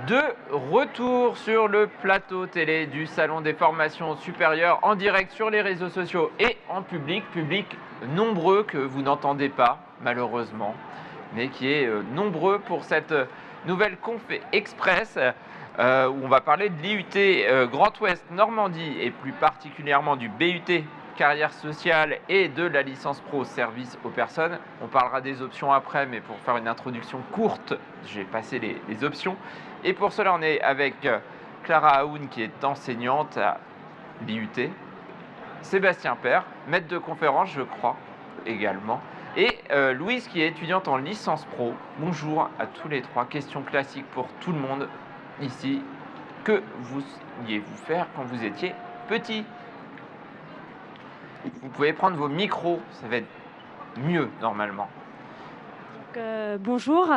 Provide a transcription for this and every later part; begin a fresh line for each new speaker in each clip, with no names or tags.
De retour sur le plateau télé du Salon des formations supérieures, en direct sur les réseaux sociaux et en public nombreux que vous n'entendez pas malheureusement, mais qui est nombreux pour cette nouvelle Conf Express où on va parler de l'IUT Grand Ouest Normandie et plus particulièrement du BUT Carrière sociale et de la licence pro service aux personnes. On parlera des options après, mais pour faire une introduction courte, j'ai passé les options. Et pour cela, on est avec Clara Aoun, qui est enseignante à l'IUT, Sébastien Père, maître de conférence, je crois, également, et Louise, qui est étudiante en licence pro. Bonjour à tous les trois. Question classique pour tout le monde ici. Que vouliez-vous faire quand vous étiez petit ? Vous pouvez prendre vos micros, ça va être mieux normalement.
Bonjour,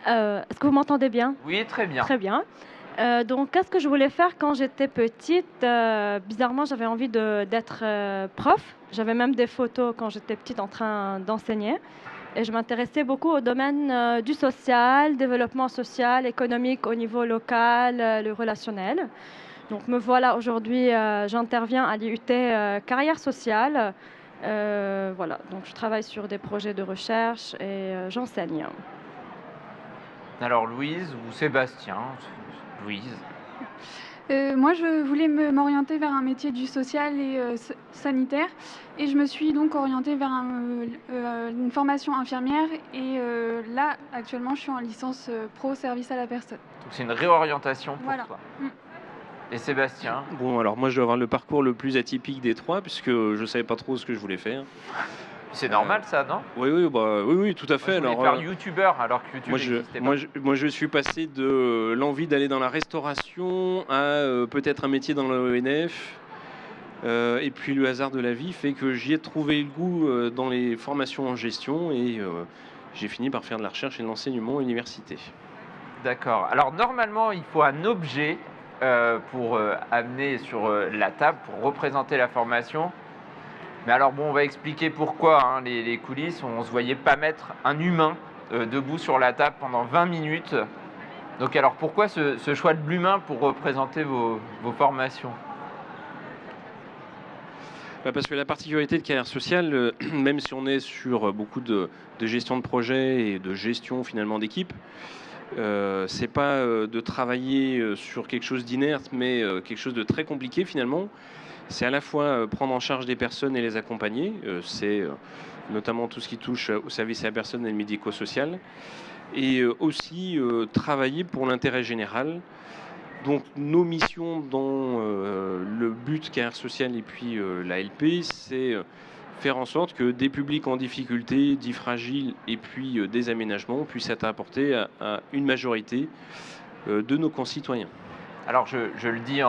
est-ce que vous m'entendez bien ?
Oui, très bien.
Très bien. Donc, qu'est-ce que je voulais faire quand j'étais petite ? Bizarrement, j'avais envie d'être prof. J'avais même des photos quand j'étais petite en train d'enseigner. Et je m'intéressais beaucoup au domaine du social, développement social, économique au niveau local, le relationnel. Donc, me voilà aujourd'hui, j'interviens à l'IUT Carrière sociale. Voilà, donc je travaille sur des projets de recherche et j'enseigne.
Alors Louise ou Sébastien ? Louise.
Moi, je voulais m'orienter vers un métier du social et sanitaire. Et je me suis donc orientée vers une formation infirmière. Et là, actuellement, je suis en licence pro service à la personne.
Donc c'est une réorientation pour
voilà.
toi. Et Sébastien ?
Bon, alors moi, je dois avoir le parcours le plus atypique des trois, puisque je ne savais pas trop ce que je voulais faire.
C'est normal ça, non ?
Oui, tout à fait.
Moi, je voulais faire youtubeur alors que YouTube n'existait pas.
Moi, je suis passé de l'envie d'aller dans la restauration à peut-être un métier dans l'ONF. Et puis le hasard de la vie fait que j'y ai trouvé le goût dans les formations en gestion et j'ai fini par faire de la recherche et de l'enseignement à l'université.
D'accord. Alors normalement, il faut un objet pour amener sur la table, pour représenter la formation. Mais alors bon, on va expliquer pourquoi, les coulisses. On ne se voyait pas mettre un humain debout sur la table pendant 20 minutes. Donc alors pourquoi ce choix de l'humain pour représenter vos formations ?
Parce que la particularité de carrière sociale, même si on est sur beaucoup de gestion de projet et de gestion finalement d'équipe, c'est pas de travailler sur quelque chose d'inerte, mais quelque chose de très compliqué finalement. C'est à la fois prendre en charge des personnes et les accompagner. C'est notamment tout ce qui touche au service à la personne et le médico-social. Et aussi travailler pour l'intérêt général. Donc nos missions dans le but carrière sociale et puis la LP, c'est faire en sorte que des publics en difficulté, dits fragiles et puis des aménagements puissent être apportés à une majorité de nos concitoyens.
Alors je le dis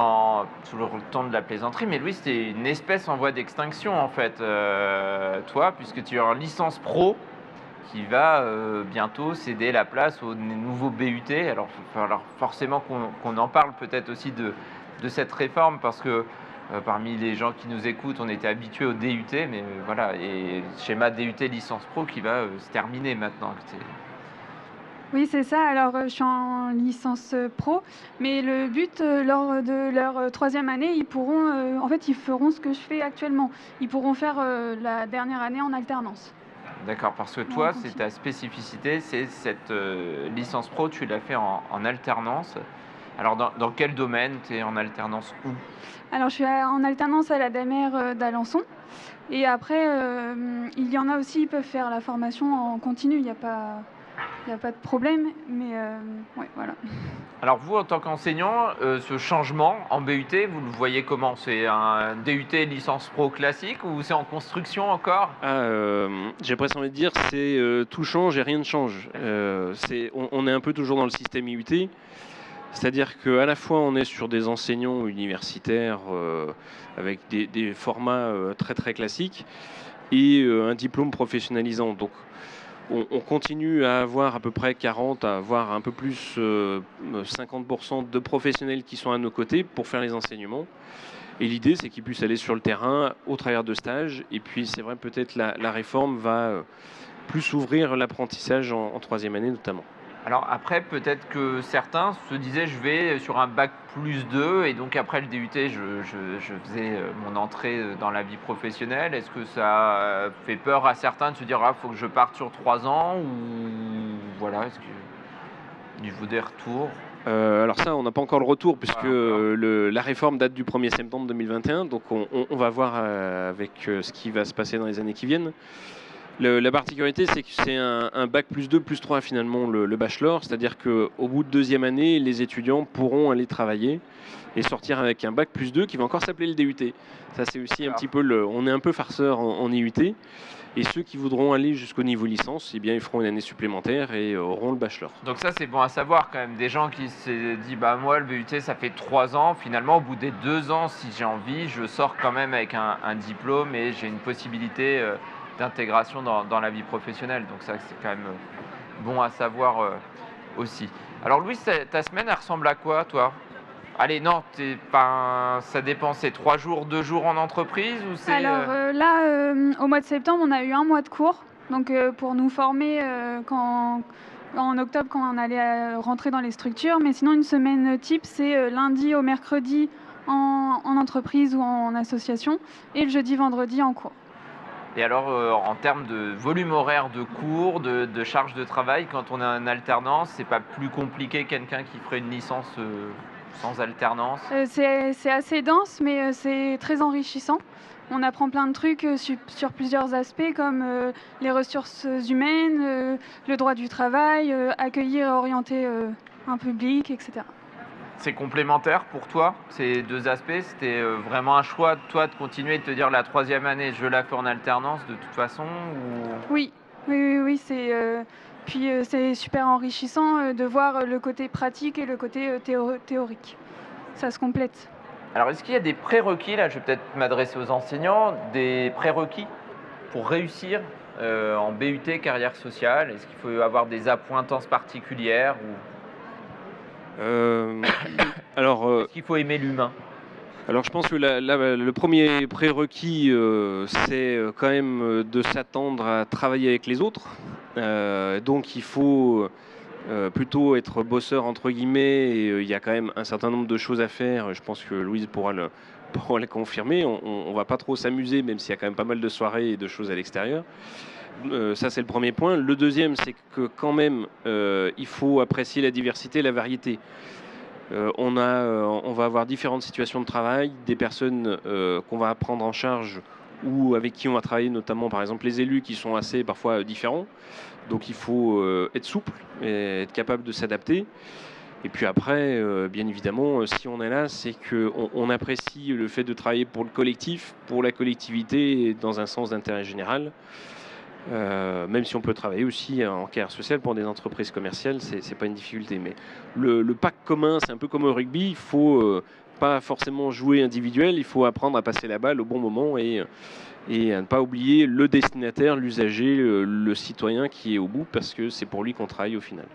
sous le ton de la plaisanterie, mais Louis, c'est une espèce en voie d'extinction en fait, toi, puisque tu es en licence pro qui va bientôt céder la place au nouveau BUT. Alors il va falloir forcément qu'on en parle peut-être aussi de cette réforme, parce que parmi les gens qui nous écoutent, on était habitués au DUT, mais voilà, et schéma DUT licence pro qui va se terminer maintenant.
Oui, c'est ça. Alors, je suis en licence pro, mais le but, lors de leur troisième année, ils feront ce que je fais actuellement. Ils pourront faire la dernière année en alternance.
D'accord, parce que toi, c'est ta spécificité, c'est cette licence pro, tu l'as fait en alternance. Alors, dans quel domaine tu es en alternance où ?
Alors, je suis en alternance à la DAMER d'Alençon. Et après, il y en a aussi, ils peuvent faire la formation en continu. Il n'y a pas de problème, mais ouais, voilà.
Alors vous, en tant qu'enseignant, ce changement en BUT, vous le voyez comment ? C'est un DUT licence pro classique ou c'est en construction encore ?
J'ai presque envie de dire, c'est tout change et rien ne change. On est un peu toujours dans le système IUT, c'est-à-dire qu'à la fois on est sur des enseignants universitaires avec des formats très très classiques et un diplôme professionnalisant. Donc on continue à avoir à peu près 40, à avoir un peu plus 50% de professionnels qui sont à nos côtés pour faire les enseignements. Et l'idée, c'est qu'ils puissent aller sur le terrain au travers de stages. Et puis, c'est vrai, peut-être la réforme va plus ouvrir l'apprentissage en troisième année notamment.
Alors après, peut-être que certains se disaient je vais sur un bac plus 2 et donc après le DUT, je faisais mon entrée dans la vie professionnelle. Est-ce que ça fait peur à certains de se dire ah, faut que je parte sur 3 ans ou voilà, est-ce que au niveau des retours?
Alors ça, on n'a pas encore le retour puisque
Pas encore.
la réforme date du 1er septembre 2021, donc on va voir avec ce qui va se passer dans les années qui viennent. La particularité, c'est que c'est un bac plus 2, plus 3 finalement le bachelor, c'est-à-dire qu'au bout de deuxième année, les étudiants pourront aller travailler et sortir avec un bac plus 2 qui va encore s'appeler le DUT. Ça c'est aussi un petit peu on est un peu farceur en IUT. Et ceux qui voudront aller jusqu'au niveau licence, eh bien, ils feront une année supplémentaire et auront le bachelor.
Donc ça c'est bon à savoir quand même. Des gens qui se disent bah moi le BUT ça fait 3 ans. Finalement au bout des 2 ans, si j'ai envie, je sors quand même avec un diplôme et j'ai une possibilité d'intégration dans la vie professionnelle. Donc ça c'est quand même bon à savoir aussi. Alors Louis, ta semaine elle ressemble à quoi toi? Allez non, ça dépend, c'est 3 jours, 2 jours en entreprise ou c'est...
Alors là, au mois de septembre, on a eu un mois de cours, donc pour nous former en octobre quand on allait rentrer dans les structures. Mais sinon, une semaine type, c'est lundi au mercredi en entreprise ou en association et le jeudi, vendredi en cours.
Et alors, en termes de volume horaire de cours, de charge de travail, quand on est en alternance, c'est pas plus compliqué que quelqu'un qui ferait une licence sans alternance?
C'est assez dense, mais c'est très enrichissant. On apprend plein de trucs sur plusieurs aspects, comme les ressources humaines, le droit du travail, accueillir et orienter un public, etc.
C'est complémentaire pour toi, ces deux aspects? C'était vraiment un choix de toi de continuer de te dire la troisième année, je la fais en alternance de toute façon ou...
Oui, c'est super enrichissant de voir le côté pratique et le côté théorique. Ça se complète.
Alors, est-ce qu'il y a des prérequis, là je vais peut-être m'adresser aux enseignants, des prérequis pour réussir en BUT carrière sociale? Est-ce qu'il faut avoir des appointances particulières ou...
Alors,
Est-ce qu'il faut aimer l'humain?
alors je pense que le premier prérequis, c'est quand même de s'attendre à travailler avec les autres. Donc il faut plutôt être bosseur entre guillemets. Et, il y a quand même un certain nombre de choses à faire. Je pense que Louise pourra le confirmer. On ne va pas trop s'amuser, même s'il y a quand même pas mal de soirées et de choses à l'extérieur. Ça c'est le premier point. Le deuxième, c'est que quand même, il faut apprécier la diversité et la variété. On va avoir différentes situations de travail, des personnes qu'on va prendre en charge ou avec qui on va travailler, notamment par exemple les élus qui sont assez parfois différents. Donc il faut être souple et être capable de s'adapter. Et puis après, bien évidemment, si on est là, c'est qu'on apprécie le fait de travailler pour le collectif, pour la collectivité, et dans un sens d'intérêt général. Même si on peut travailler aussi en carrière sociale pour des entreprises commerciales, c'est pas une difficulté. Mais le pacte commun, c'est un peu comme au rugby, il faut pas forcément jouer individuel, il faut apprendre à passer la balle au bon moment et à ne pas oublier le destinataire, l'usager, le citoyen qui est au bout, parce que c'est pour lui qu'on travaille au final.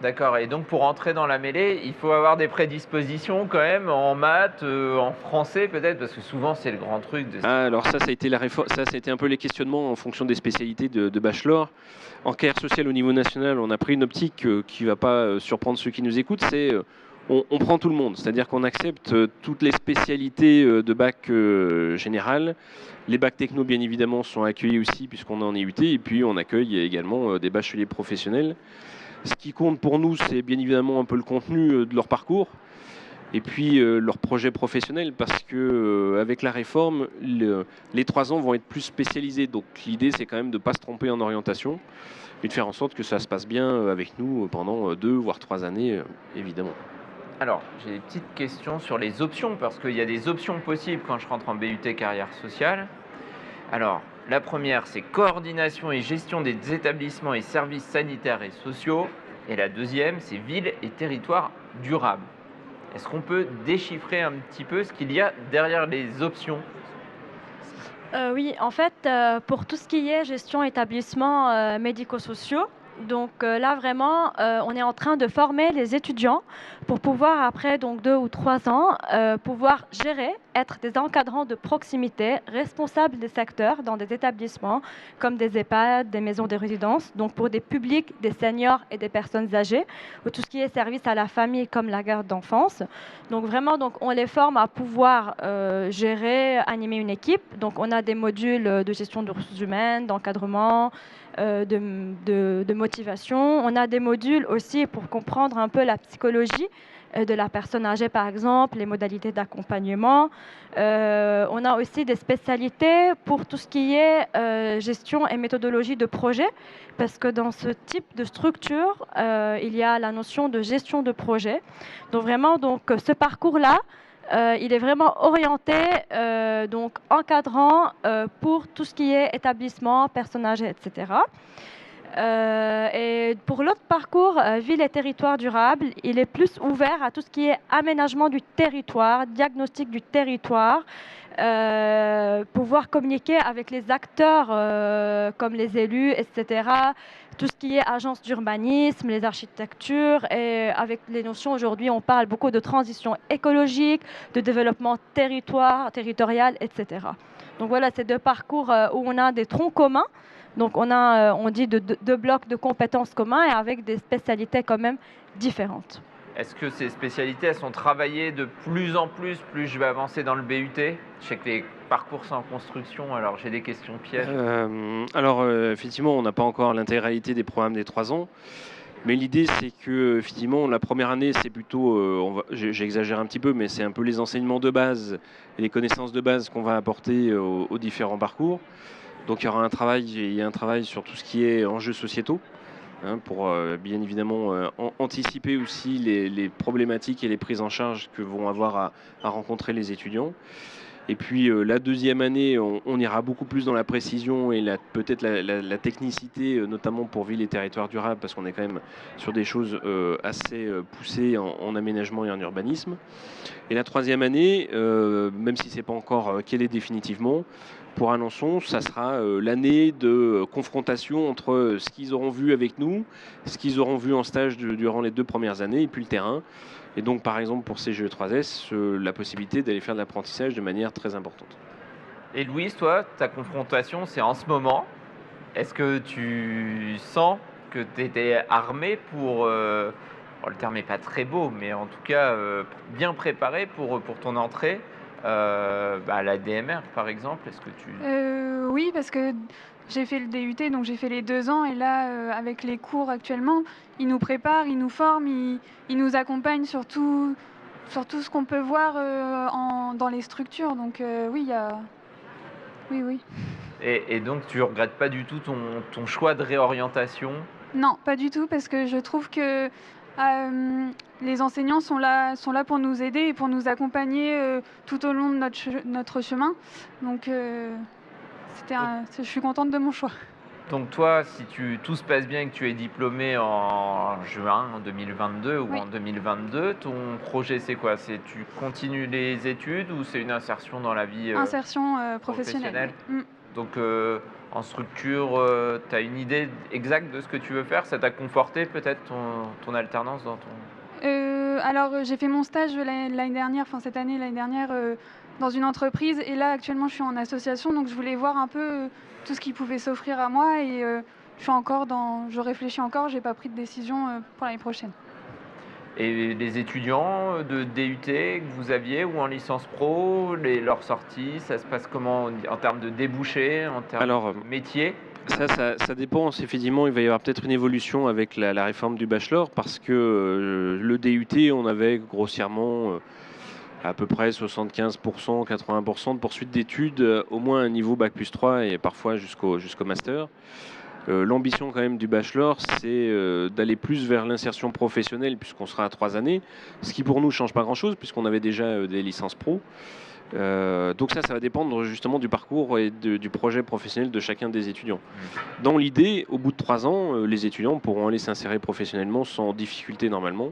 D'accord, et donc pour entrer dans la mêlée, il faut avoir des prédispositions quand même en maths, en français peut-être, parce que souvent c'est le grand truc.
Alors ça a été la réforme, ça a été un peu les questionnements en fonction des spécialités de bachelor. En carrière sociale au niveau national, on a pris une optique qui ne va pas surprendre ceux qui nous écoutent, c'est on prend tout le monde, c'est-à-dire qu'on accepte toutes les spécialités de bac général. Les bacs techno, bien évidemment, sont accueillis aussi puisqu'on est en IUT, et puis on accueille également des bacheliers professionnels. Ce qui compte pour nous, c'est bien évidemment un peu le contenu de leur parcours et puis leur projet professionnel, parce que avec la réforme, les 3 ans vont être plus spécialisés. Donc l'idée, c'est quand même de ne pas se tromper en orientation et de faire en sorte que ça se passe bien avec nous pendant 2 voire 3 années, évidemment.
Alors, j'ai des petites questions sur les options, parce qu'il y a des options possibles quand je rentre en BUT carrière sociale. Alors, la première, c'est coordination et gestion des établissements et services sanitaires et sociaux. Et la deuxième, c'est ville et territoire durable. Est-ce qu'on peut déchiffrer un petit peu ce qu'il y a derrière les options?
Oui, en fait, pour tout ce qui est gestion établissements médico-sociaux, Donc là, vraiment, on est en train de former les étudiants pour pouvoir, après donc 2 ou 3 ans, pouvoir gérer, être des encadrants de proximité, responsables des secteurs dans des établissements comme des EHPAD, des maisons de résidence, donc pour des publics, des seniors et des personnes âgées, ou tout ce qui est service à la famille comme la garde d'enfance. Donc vraiment, donc, on les forme à pouvoir gérer, animer une équipe. Donc on a des modules de gestion de ressources humaines, d'encadrement, de motivation. On a des modules aussi pour comprendre un peu la psychologie de la personne âgée, par exemple, les modalités d'accompagnement. On a aussi des spécialités pour tout ce qui est gestion et méthodologie de projet, parce que dans ce type de structure, il y a la notion de gestion de projet. Donc vraiment, donc, ce parcours-là, il est vraiment orienté, donc encadrant pour tout ce qui est établissement, personnes âgées, etc. Et pour l'autre parcours, ville et territoire durable, il est plus ouvert à tout ce qui est aménagement du territoire, diagnostic du territoire, pouvoir communiquer avec les acteurs comme les élus, etc. Tout ce qui est agence d'urbanisme, les architectures, et avec les notions aujourd'hui, on parle beaucoup de transition écologique, de développement territorial, etc. Donc voilà, c'est deux parcours où on a des troncs communs. Donc on dit deux blocs de compétences communs et avec des spécialités quand même différentes.
Est-ce que ces spécialités, elles sont travaillées de plus en plus je vais avancer dans le BUT? Je sais que les parcours sont en construction, alors j'ai des questions pièges.
Effectivement, on n'a pas encore l'intégralité des programmes des 3 ans. Mais l'idée, c'est que effectivement, la première année, c'est plutôt, j'exagère un petit peu, mais c'est un peu les enseignements de base et les connaissances de base qu'on va apporter aux différents parcours. Donc il y aura un travail sur tout ce qui est enjeux sociétaux, pour bien évidemment anticiper aussi les problématiques et les prises en charge que vont avoir à rencontrer les étudiants. Et puis la deuxième année, on ira beaucoup plus dans la précision et peut-être la technicité, notamment pour ville et territoire durable, parce qu'on est quand même sur des choses assez poussées en aménagement et en urbanisme. Et la troisième année, même si ce n'est pas encore quelle est définitivement, pour Alençon, ça sera l'année de confrontation entre ce qu'ils auront vu avec nous, ce qu'ils auront vu en stage durant les 2 premières années, et puis le terrain. Et donc, par exemple, pour CGE3S, la possibilité d'aller faire de l'apprentissage de manière très importante.
Et Louise, toi, ta confrontation, c'est en ce moment. Est-ce que tu sens que tu étais armé pour... le terme n'est pas très beau, mais en tout cas, bien préparé pour ton entrée à la DMR, par exemple? Est-ce que tu...
Oui, parce que j'ai fait le DUT, donc j'ai fait les 2 ans, et là, avec les cours actuellement, ils nous préparent, ils nous forment, ils nous accompagnent sur tout ce qu'on peut voir dans les structures. Donc oui, il y a... Oui.
Et donc, tu regrettes pas du tout ton choix de réorientation?
Non, pas du tout, parce que je trouve que les enseignants sont là pour nous aider et pour nous accompagner tout au long de notre chemin. Donc je suis contente de mon choix.
Donc toi, si tout se passe bien et que tu es diplômé en juin 2022 ou en 2022, ton projet c'est quoi? Tu continues les études ou c'est une insertion dans la vie
Insertion professionnelle.
Donc en structure, tu as une idée exacte de ce que tu veux faire? Ça t'a conforté peut-être ton alternance dans ton...
Alors j'ai fait mon stage l'année dernière, dans une entreprise, et là actuellement je suis en association, donc je voulais voir un peu tout ce qui pouvait s'offrir à moi, et je réfléchis encore, j'ai pas pris de décision pour l'année prochaine.
Et les étudiants de DUT que vous aviez ou en licence pro, leurs sorties, ça se passe comment en termes de débouchés, en termes de métier?
Ça dépend. Effectivement, il va y avoir peut-être une évolution avec la réforme du bachelor, parce que le DUT, on avait grossièrement à peu près 75%, 80% de poursuite d'études, au moins à un niveau Bac plus 3 et parfois jusqu'au master. L'ambition quand même du bachelor, c'est d'aller plus vers l'insertion professionnelle, puisqu'on sera à 3 années, ce qui pour nous ne change pas grand-chose, puisqu'on avait déjà des licences pro. Donc ça va dépendre justement du parcours et du projet professionnel de chacun des étudiants. Dans l'idée, au bout de 3 ans, les étudiants pourront aller s'insérer professionnellement sans difficulté normalement.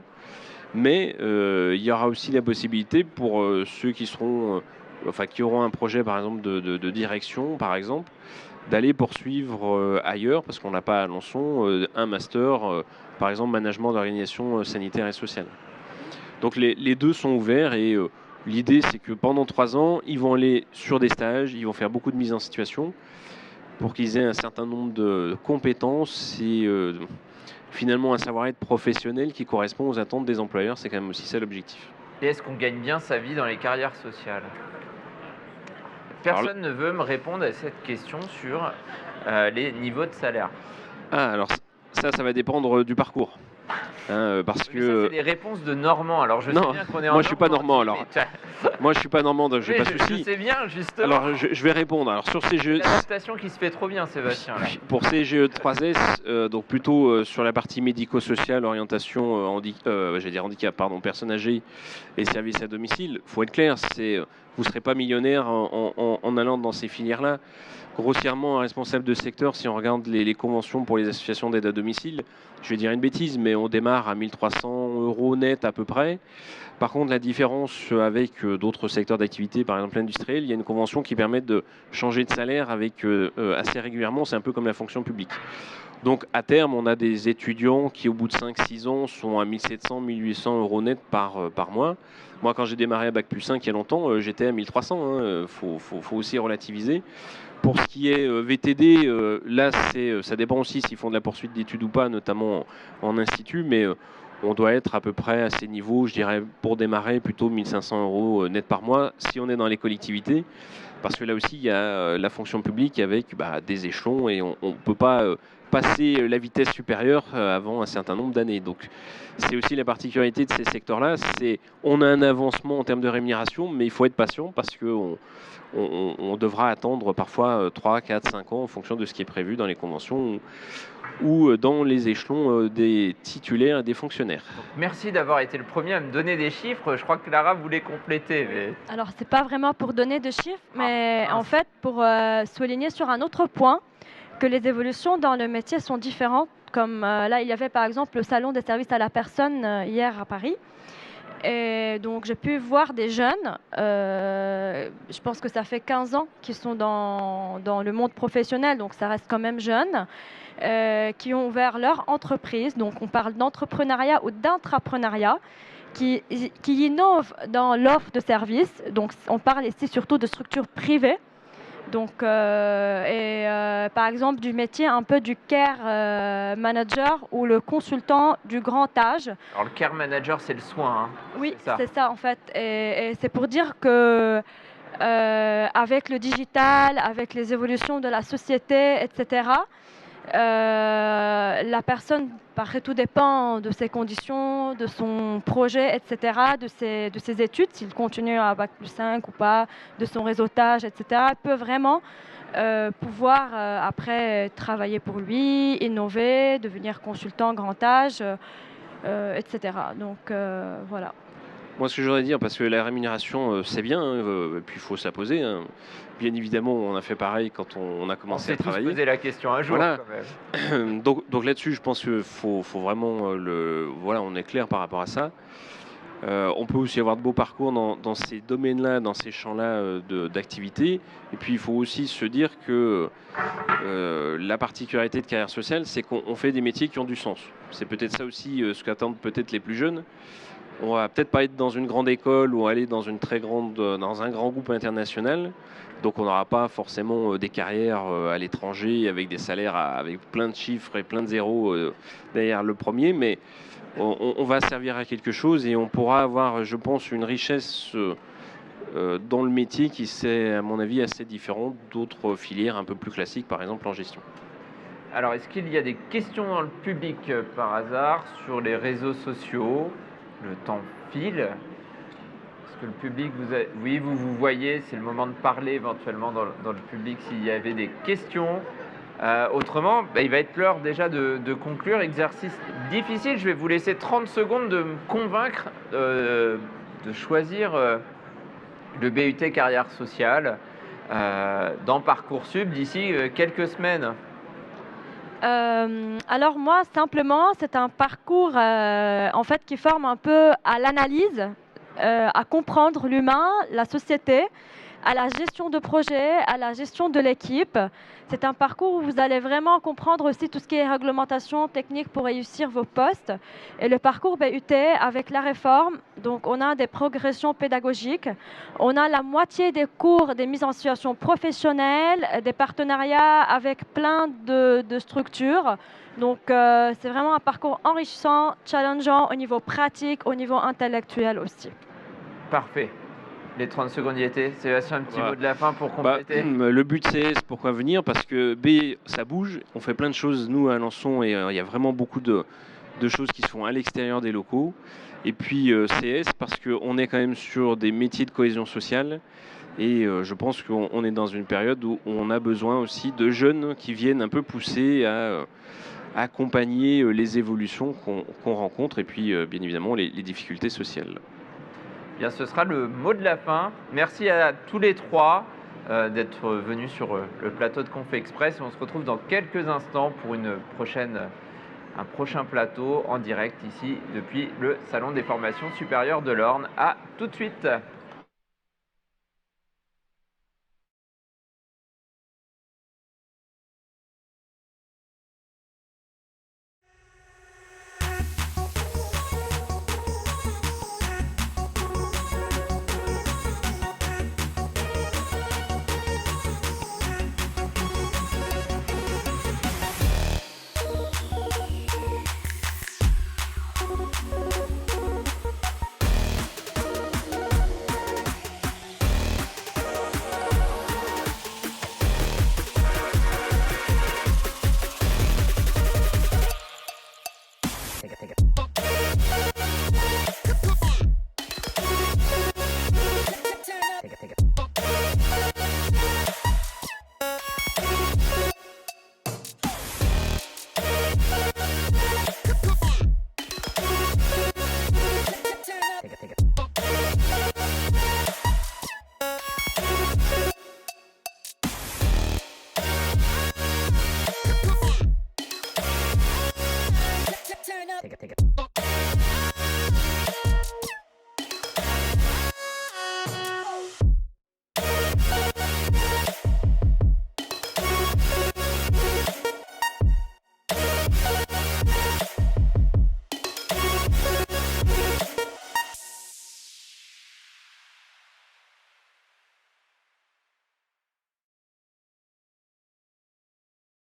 Mais il y aura aussi la possibilité pour ceux qui auront un projet par exemple de direction, par exemple, d'aller poursuivre ailleurs, parce qu'on n'a pas à Alençon un master, par exemple management d'organisation sanitaire et sociale. Donc les deux sont ouverts et l'idée c'est que pendant 3 ans, ils vont aller sur des stages, ils vont faire beaucoup de mise en situation pour qu'ils aient un certain nombre de compétences et finalement un savoir-être professionnel qui correspond aux attentes des employeurs. C'est quand même aussi ça l'objectif.
Et est-ce qu'on gagne bien sa vie dans les carrières sociales? Personne ne veut me répondre à cette question sur les niveaux de salaire.
Ah, alors ça va dépendre du parcours. Parce
Mais
que
ça, c'est des réponses de Normand. Alors je sais
non,
bien qu'on est en
moi je suis pas
Normandie,
normand. Alors
mais
moi je suis pas normand, donc j'ai pas de
je
souci.
sais bien, justement.
Alors je vais répondre. Alors sur ces jeux,
L'adaptation qui se fait trop bien, Sébastien. Là.
pour CGE 3S, donc plutôt sur la partie médico-sociale, orientation, j'allais dire handicap, pardon, personnes âgées et services à domicile. Faut être clair, vous serez pas millionnaire en allant dans ces filières-là. Grossièrement, un responsable de secteur, si on regarde les conventions pour les associations d'aide à domicile, je vais dire une bêtise, mais on démarre à 1 300 € net à peu près. Par contre, la différence avec d'autres secteurs d'activité, par exemple l'industriel, il y a une convention qui permet de changer de salaire avec assez régulièrement. C'est un peu comme la fonction publique. Donc à terme, on a des étudiants qui, au bout de 5-6 ans, sont à 1 700, 1 800 € net par mois. Moi, quand j'ai démarré à Bac+5 il y a longtemps, j'étais à 1 300. Faut aussi relativiser. Pour ce qui est VTD, là, ça dépend aussi s'ils font de la poursuite d'études ou pas, notamment en institut, mais on doit être à peu près à ces niveaux, je dirais, pour démarrer, plutôt 1 500 € net par mois, si on est dans les collectivités, parce que là aussi, il y a la fonction publique avec des échelons, et on ne peut pas passer la vitesse supérieure avant un certain nombre d'années. Donc, c'est aussi la particularité de ces secteurs-là, on a un avancement en termes de rémunération, mais il faut être patient, parce que on devra attendre parfois 3, 4, 5 ans en fonction de ce qui est prévu dans les conventions ou dans les échelons des titulaires et des fonctionnaires.
Donc, merci d'avoir été le premier à me donner des chiffres. Je crois que Lara voulait compléter. Mais...
Alors, c'est pas vraiment pour donner de chiffres, mais en fait, pour souligner sur un autre point, que les évolutions dans le métier sont différentes. Comme là, il y avait par exemple le salon des services à la personne hier à Paris. Et donc, j'ai pu voir des jeunes, je pense que ça fait 15 ans qu'ils sont dans le monde professionnel, donc ça reste quand même jeune, qui ont ouvert leur entreprise. Donc, on parle d'entrepreneuriat ou d'intrapreneuriat, qui innovent dans l'offre de services. Donc, on parle ici surtout de structures privées. Donc, par exemple, du métier un peu du care manager ou le consultant du grand âge.
Alors, le care manager, c'est le soin. Hein.
Oui, c'est ça en fait. Et c'est pour dire que avec le digital, avec les évolutions de la société, etc., la personne, après tout dépend de ses conditions, de son projet, etc., de ses études, s'il continue à Bac+5 ou pas, de son réseautage, etc., peut vraiment pouvoir après travailler pour lui, innover, devenir consultant grand âge, etc. Donc voilà.
Moi, ce que je voudrais dire, parce que la rémunération, c'est bien, et puis il faut se la poser. Hein. Bien évidemment, on a fait pareil quand on a commencé à travailler.
On s'est tous posé la question un jour,
voilà.
Quand même.
Donc là-dessus, je pense qu'il faut vraiment voilà, on est clair par rapport à ça. On peut aussi avoir de beaux parcours dans ces domaines-là, dans ces champs-là d'activité. Et puis, il faut aussi se dire que la particularité de carrière sociale, c'est qu'on fait des métiers qui ont du sens. C'est peut-être ça aussi ce qu'attendent peut-être les plus jeunes. On va peut-être pas être dans une grande école ou aller dans dans un grand groupe international. Donc on n'aura pas forcément des carrières à l'étranger avec des salaires avec plein de chiffres et plein de zéros derrière le premier, mais on va servir à quelque chose et on pourra avoir, je pense, une richesse dans le métier qui c'est, à mon avis, assez différente d'autres filières un peu plus classiques, par exemple en gestion.
Alors, est-ce qu'il y a des questions dans le public par hasard sur les réseaux sociaux? Le temps file. Est-ce que le public oui, vous voyez, c'est le moment de parler éventuellement dans le public s'il y avait des questions. Autrement, il va être l'heure déjà de conclure. Exercice difficile. Je vais vous laisser 30 secondes de me convaincre de choisir le BUT carrière sociale dans Parcoursup d'ici quelques semaines.
Alors moi, simplement, c'est un parcours en fait qui forme un peu à l'analyse, à comprendre l'humain, la société, à la gestion de projet, à la gestion de l'équipe. C'est un parcours où vous allez vraiment comprendre aussi tout ce qui est réglementation technique pour réussir vos postes. Et le parcours BUT avec la réforme, donc on a des progressions pédagogiques, on a la moitié des cours des mises en situation professionnelle, des partenariats avec plein de structures. Donc c'est vraiment un parcours enrichissant, challengeant au niveau pratique, au niveau intellectuel aussi.
Parfait. Les 30 secondes y étaient. Sébastien, un petit mot de la fin pour compléter.
Le but c'est pourquoi venir, parce que B, ça bouge, on fait plein de choses nous à Alençon et il y a vraiment beaucoup de choses qui se font à l'extérieur des locaux. Et puis CS parce qu'on est quand même sur des métiers de cohésion sociale et je pense qu'on est dans une période où on a besoin aussi de jeunes qui viennent un peu pousser à accompagner les évolutions qu'on rencontre et puis bien évidemment les difficultés sociales.
Bien, ce sera le mot de la fin. Merci à tous les trois d'être venus sur le plateau de Conf Express. Et on se retrouve dans quelques instants pour un prochain plateau en direct ici depuis le Salon des formations supérieures de l'Orne. À tout de suite.